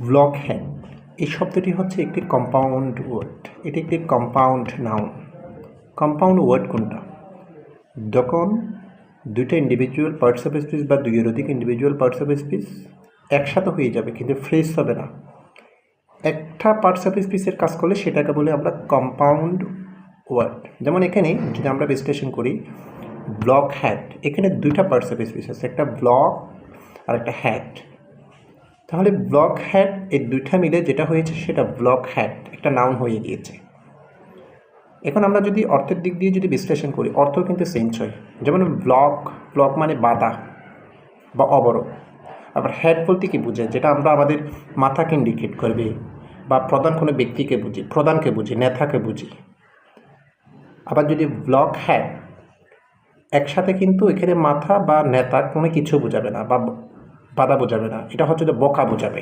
ব্লকহেড এই শব্দটি হচ্ছে একটি কম্পাউন্ড ওয়ার্ড। এটি একটি কম্পাউন্ড নাউন। কম্পাউন্ড ওয়ার্ড কোনটা? যখন দুইটা ইন্ডিভিজুয়াল পার্টস অফ স্পিচ বা দুইয়ের অধিক ইন্ডিভিজুয়াল পার্টস অফ স্পিচ একসাথে হয়ে যাবে কিন্তু ফ্রেজ হবে না, একটা পার্টস অফ স্পিচের কাজ করলে সেটাকে বলে আমরা কম্পাউন্ড ওয়ার্ড। যেমন এখানে যদি আমরা বিশ্লেষণ করি ব্লকহেড, এখানে দুইটা পার্টস অফ স্পিচ আছে, একটা ব্লক আর একটা হেড। তাহলে ব্লকহেড এই দুইটা মিলে যেটা হয়েছে সেটা ব্লকহেড একটা নাউন হয়ে গিয়েছে। এখন আমরা যদি অর্থের দিক দিয়ে যদি বিশ্লেষণ করি, অর্থ কিন্তু চেঞ্জ হয়। যেমন ব্লক মানে বাধা বা অবরোধ। আবার হেড বলতে কি বোঝায়? যেটা আমরা আমাদের মাথাকে ইন্ডিকেট করবে বা প্রধান কোনো ব্যক্তিকে বুঝি, প্রধানকে বুঝি, নেতাকে বুঝি। আবার যদি ব্লকহেড একসাথে কিন্তু এখানে মাথা বা নেতা কোনো কিছু বোঝাবে না বা বাধা বোঝাবে না, এটা হচ্ছে যে বোকা বোঝাবে।